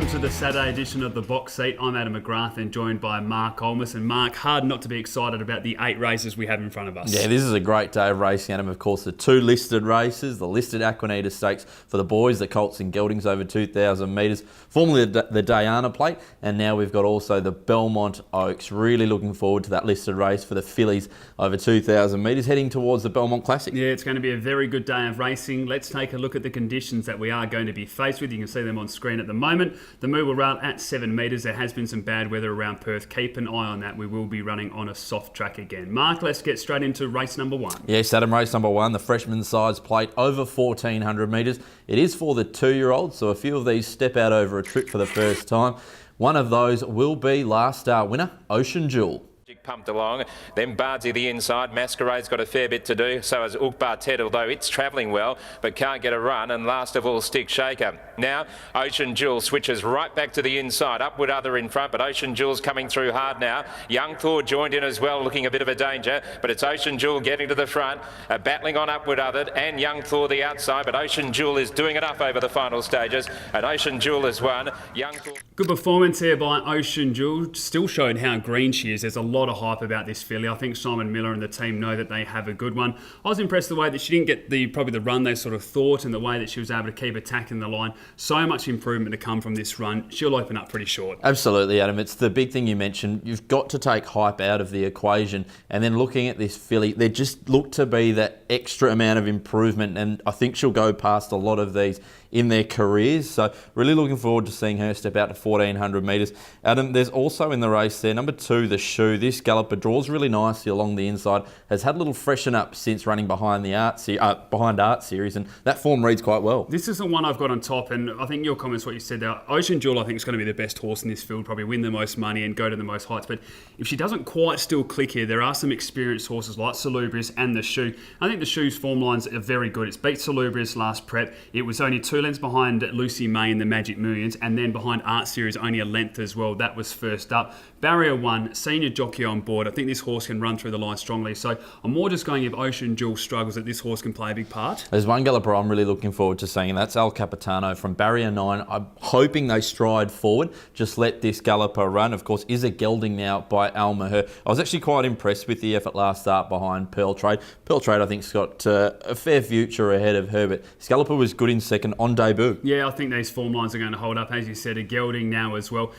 to the Saturday edition of The Box Seat. I'm Adam McGrath and joined by Mark Olmos. And Mark, hard not to be excited about the 8 races we have in front of us. Yeah, this is a great day of racing, Adam. Of course, the 2 listed races, the listed Aquanita Stakes for the boys, the Colts and Geldings over 2,000 metres, formerly the Diana Plate, and now we've got also the Belmont Oaks. Really looking forward to that listed race for the fillies over 2,000 metres, heading towards the Belmont Classic. Yeah, it's going to be a very good day of racing. Let's take a look at the conditions that we are going to be faced with. You can see them on screen at the moment. The Moo will run at 7 metres. There has been some bad weather around Perth. Keep an eye on that. We will be running on a soft track again. Mark, let's get straight into race number 1. Yes, Adam, race number 1, the freshman size plate over 1,400 metres. It is for the 2-year-olds, so a few of these step out over a trip for the first time. One of those will be last start winner, Ocean Jewel. Pumped along, then Bardsey the inside. Masquerade's got a fair bit to do, so has Ukbar Ted, although it's travelling well but can't get a run, and last of all Stick Shaker. Now Ocean Jewel switches right back to the inside, Upward Other in front, but Ocean Jewel's coming through hard now. Young Thor joined in as well, looking a bit of a danger, but it's Ocean Jewel getting to the front, battling on Upward Other and Young Thor the outside, but Ocean Jewel is doing it up over the final stages, and Ocean Jewel has won. Young Thor... Good performance here by Ocean Jewel. Still showed how green she is. There's a lot of hype about this filly. I think Simon Miller and the team know that they have a good one. I was impressed the way that she didn't get probably the run they sort of thought, and the way that she was able to keep attacking the line. So much improvement to come from this run. She'll open up pretty short. Absolutely, Adam. It's the big thing you mentioned. You've got to take hype out of the equation, and then looking at this filly, there just looked to be that extra amount of improvement, and I think she'll go past a lot of these in their careers. So really looking forward to seeing her step out to 1,400 metres. Adam, there's also in the race there, number 2, the Shoe. This galloper draws really nicely along the inside, has had a little freshen up since running behind the Art Series, and that form reads quite well. This is the one I've got on top, and I think your comments, what you said there, Ocean Jewel I think is going to be the best horse in this field, probably win the most money and go to the most heights. But if she doesn't quite still click here, there are some experienced horses like Salubrious and the Shoe. I think the Shoe's form lines are very good. It's beat Salubrious last prep. It was only 2 lengths behind Lucy May in the Magic Millions, and then behind Art Series only a length as well. That was first up. Barrier 1, senior jockey on board. I think this horse can run through the line strongly. So I'm more just going if Ocean Jewel struggles that this horse can play a big part. There's one galloper I'm really looking forward to seeing, and that's El Capitano from Barrier 9. I'm hoping they stride forward. Just let this galloper run. Of course, is a gelding now by Al Maher. I was actually quite impressed with the effort last start behind Pearl Trade. Pearl Trade, I think, has got a fair future ahead of her, but this galloper was good in second on debut. Yeah, I think these form lines are going to hold up. As you said, a gelding now as well.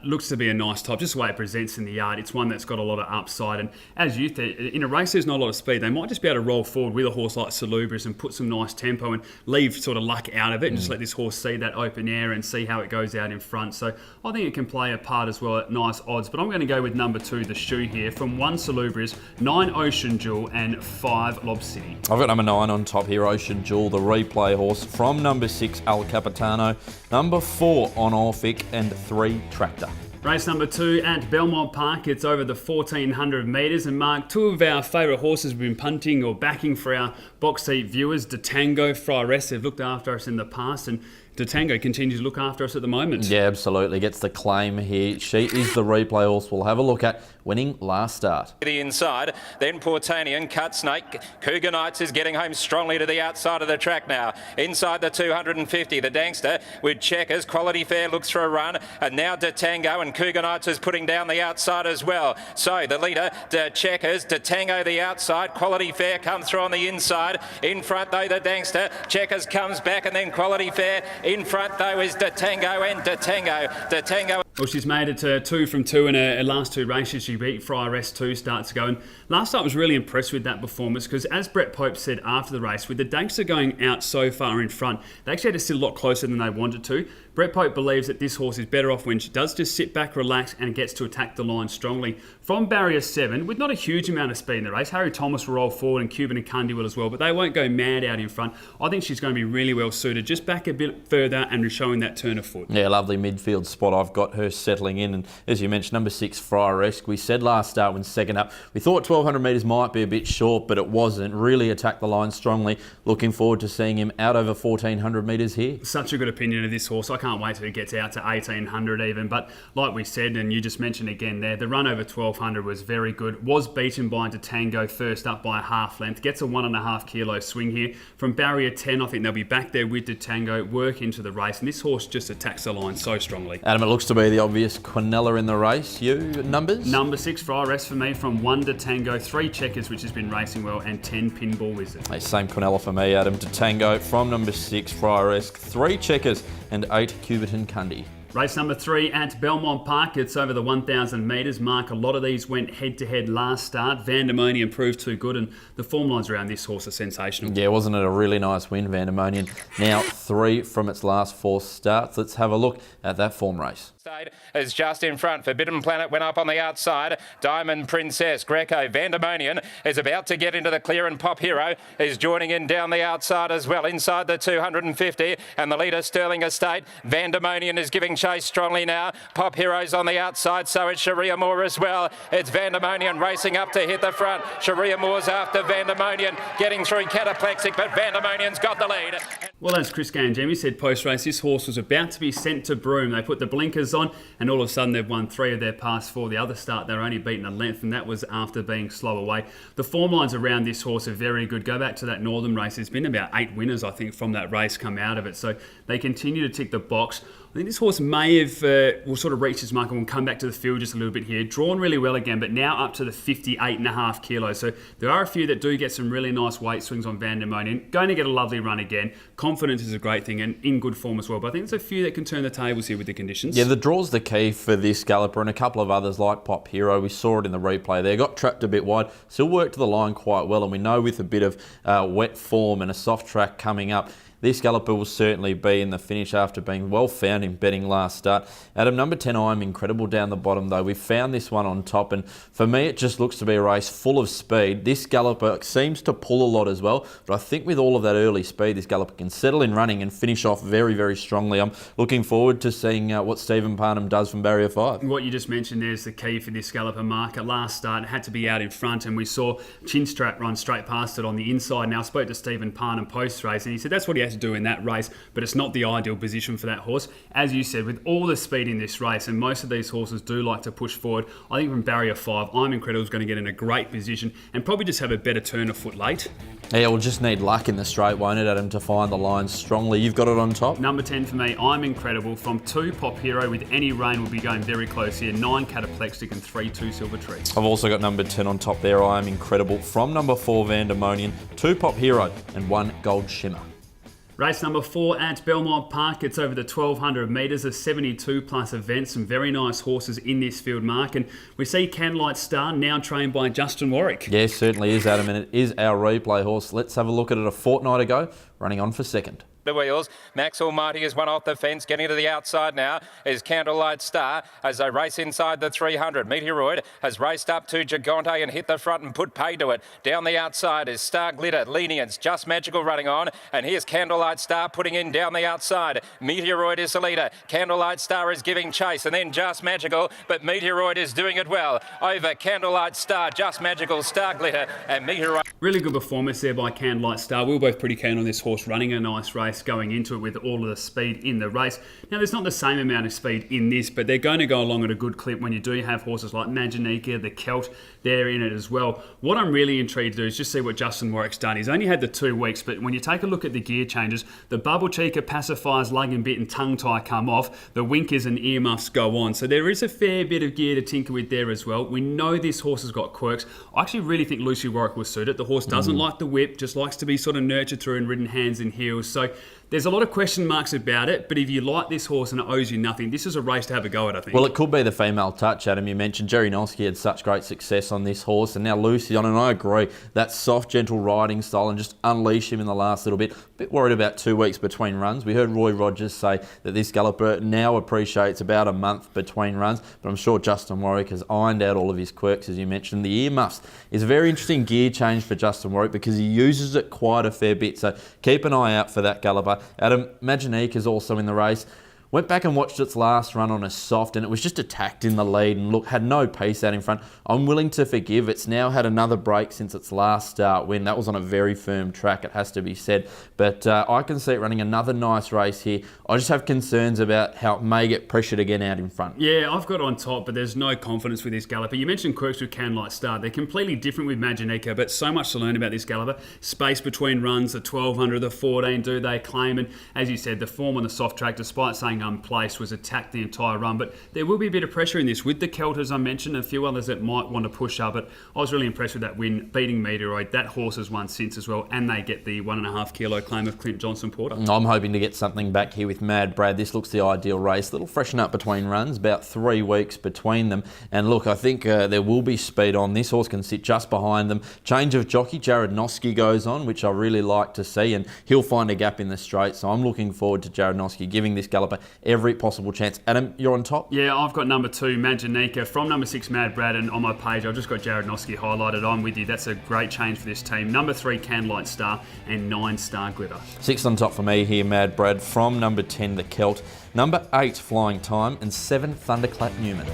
Looks to be a nice type, just the way it presents in the yard. It's one that's got a lot of upside, and as you said, in a race there's not a lot of speed. They might just be able to roll forward with a horse like Salubrious and put some nice tempo and leave sort of luck out of it and just let this horse see that open air and see how it goes out in front. So I think it can play a part as well at nice odds, but I'm going to go with number 2, the Shoe here, from 1 Salubrious, 9 Ocean Jewel and 5 Lob City. I've got number 9 on top here, Ocean Jewel, the replay horse, from number 6, El Capitano, number 4, On Orphic, and 3, Tractor. Race number 2 at Belmont Park. It's over the 1,400 metres. And Mark, 2 of our favourite horses we've been punting or backing for our box seat viewers, Detango, Friaress, have looked after us in the past, and Detango continues to look after us at the moment. Yeah, absolutely. Gets the claim here. She is the replay horse we'll have a look at, winning last start. The inside, then Portanian, Cut Snake. Cougar Knights is getting home strongly to the outside of the track now. Inside the 250, the Dankster with Checkers. Quality Fair looks for a run, and now Detango, and Cougar Knights is putting down the outside as well. So the leader, Checkers, Detango the outside. Quality Fair comes through on the inside. In front though, the Dankster. Checkers comes back, and then Quality Fair. In front though is Detango and Detango. Well, she's made it to 2 from 2 in her last 2 races. She beat Friaress 2 starts ago. And last start was really impressed with that performance because, as Brett Pope said after the race, with the Dankster going out so far in front, they actually had to sit a lot closer than they wanted to. Brett Pope believes that this horse is better off when she does just sit back, relax, and gets to attack the line strongly. From barrier 7, with not a huge amount of speed in the race, Harry Thomas will roll forward and Cuban and Cundy will as well, but they won't go mad out in front. I think she's going to be really well suited, just back a bit further and showing that turn of foot. Yeah, lovely midfield spot. I've got her her settling in. And as you mentioned, number 6, Friaresque, we said last start when second up, we thought 1200 metres might be a bit short, but it wasn't. Really attacked the line strongly. Looking forward to seeing him out over 1400 metres here. Such a good opinion of this horse. I can't wait till he gets out to 1800 even. But like we said, and you just mentioned again there, the run over 1200 was very good. Was beaten by Tango first up by a half length. Gets a 1.5 kilo swing here. From barrier 10, I think they'll be back there with Tango, work into the race. And this horse just attacks the line so strongly. Adam, it looks to be the obvious Quinella in the race. You, numbers? Number 6, Friaresque for me, from 1 Tango, 3 Checkers, which has been racing well, and 10 Pinball Wizard. Hey, same Quinella for me, Adam. Tango from number 6, Friaresque, 3 Checkers, and 8 Cubiton Cundy. Race number 3 at Belmont Park. It's over the 1,000 metres mark. A lot of these went head-to-head last start. Vandemonian proved too good, and the form lines around this horse are sensational. Yeah, wasn't it a really nice win, Vandemonian? Now 3 from its last 4 starts. Let's have a look at that form race. Is just in front. Forbidden Planet went up on the outside. Diamond Princess, Greco, Vandemonian is about to get into the clear, and Pop Hero is joining in down the outside as well, inside the 250, and the leader Sterling Estate. Vandemonian is giving chase strongly now. Pop Hero's on the outside, so it's Sharia Moore as well. It's Vandemonian racing up to hit the front. Sharia Moore's after Vandemonian, getting through Cataplexic, but Vandemonian's got the lead. Well, as Chris Gangemi said post-race, this horse was about to be sent to Broome. They put the blinkers on, and all of a sudden they've won 3 of their past 4. The other start, they were only beaten a length, and that was after being slow away. The form lines around this horse are very good. Go back to that Northern race. There's been about 8 winners, I think, from that race come out of it. So they continue to tick the box. I think this horse may have will sort of reach his mark, and we'll come back to the field just a little bit here. Drawn really well again, but now up to the 58.5 kilos. So there are a few that do get some really nice weight swings on Vandemonian. Going to get a lovely run again. Confidence is a great thing, and in good form as well. But I think there's a few that can turn the tables here with the conditions. Yeah, the draw's the key for this galloper, and a couple of others like Pop Hero. We saw it in the replay there. Got trapped a bit wide. Still worked the line quite well, and we know with a bit of wet form and a soft track coming up, this galloper will certainly be in the finish after being well found in betting last start. Adam, number 10, I'm Incredible down the bottom though. We found this one on top, and for me it just looks to be a race full of speed. This galloper seems to pull a lot as well, but I think with all of that early speed, this galloper can settle in running and finish off very, very strongly. I'm looking forward to seeing what Stephen Parnham does from barrier 5. What you just mentioned there is the key for this galloper mark. At last start, it had to be out in front, and we saw Chinstrat run straight past it on the inside. Now I spoke to Stephen Parnham post-race, and he said that's what he has to do in that race, but it's not the ideal position for that horse. As you said, with all the speed in this race, and most of these horses do like to push forward, I think from barrier 5, I'm Incredible is going to get in a great position and probably just have a better turn a foot late. Yeah, we'll just need luck in the straight, won't it, Adam, to find the line strongly. You've got it on top? Number 10 for me, I'm Incredible. From 2, Pop Hero, with any rain, will be going very close here. 9, Cataplexic, and 3, 2, Silver Tree. I've also got number 10 on top there, I Am Incredible. From number 4, Vandemonian, 2, Pop Hero, and 1, Gold Shimmer. Race number 4 at Belmont Park. It's over the 1,200 metres, a 72 plus event. Some very nice horses in this field, Mark. And we see Candlelight Star, now trained by Justin Warwick. Yes, certainly is, Adam, and it is our replay horse. Let's have a look at it a fortnight ago, running on for second. The wheels. Max Almighty is one off the fence, getting to the outside now is Candlelight Star as they race inside the 300. Meteoroid has raced up to Gigante and hit the front and put pay to it. Down the outside is Star Glitter, Lenience, Just Magical running on, and here's Candlelight Star putting in down the outside. Meteoroid is the leader. Candlelight Star is giving chase, and then Just Magical, but Meteoroid is doing it well. Over Candlelight Star, Just Magical, Star Glitter, and Meteoroid. Really good performance there by Candlelight Star. We were both pretty keen on this horse running a nice race going into it with all of the speed in the race. Now, there's not the same amount of speed in this, but they're going to go along at a good clip when you do have horses like Maginica, the Celt, they're in it as well. What I'm really intrigued to do is just see what Justin Warwick's done. He's only had the 2 weeks, but when you take a look at the gear changes, the bubble cheeker, pacifiers, lug and bit and tongue tie come off, the winkers and earmuffs go on. So there is a fair bit of gear to tinker with there as well. We know this horse has got quirks. I actually really think Lucy Warwick will suit it. The horse doesn't like the whip, just likes to be sort of nurtured through and ridden hands and heels. So there's a lot of question marks about it, but if you like this horse and it owes you nothing, this is a race to have a go at, I think. Well, it could be the female touch, Adam. You mentioned Jerry Noski had such great success on this horse, and now Lucy on, and I agree, that soft, gentle riding style and just unleash him in the last little bit. A bit worried about 2 weeks between runs. We heard Roy Rogers say that this galloper now appreciates about a month between runs, but I'm sure Justin Warwick has ironed out all of his quirks, as you mentioned. The earmuffs is a very interesting gear change for Justin Warwick because he uses it quite a fair bit, so keep an eye out for that galloper. Adam, Maginica is also in the race. Went back and watched its last run on a soft, and it was just attacked in the lead and look, had no pace out in front. I'm willing to forgive. It's now had another break since its last start win. That was on a very firm track, it has to be said. But I can see it running another nice race here. I just have concerns about how it may get pressured again out in front. Yeah, I've got on top, but there's no confidence with this galloper. You mentioned quirks with Candlelight Star. They're completely different with Maginica, but so much to learn about this galloper. Space between runs, the 1200, the 14, do they claim? And as you said, the form on the soft track, despite saying unplaced, was attacked the entire run. But there will be a bit of pressure in this with the Celt, as I mentioned, and a few others that might want to push up. But I was really impressed with that win, beating Meteoroid. That horse has won since as well, and they get the 1.5 kilo claim of Clint Johnson Porter. I'm hoping to get something back here with Mad Brad. This looks the ideal race. Little freshen up between runs, about 3 weeks between them. And look, I think there will be speed on. This horse can sit just behind them. Change of jockey, Jared Noski goes on, which I really like to see, and he'll find a gap in the straight. So I'm looking forward to Jared Noski giving this galloper every possible chance. Adam, you're on top? Yeah, I've got number 2, Maginica, from number 6, Mad Brad, and on my page I've just got Jared Noski highlighted. I'm with you. That's a great change for this team. Number 3, Candlelight Star, and 9, Star Glitter. 6 on top for me here, Mad Brad, from number 10, the Celt. Number 8, Flying Time, and 7, Thunderclap Newman.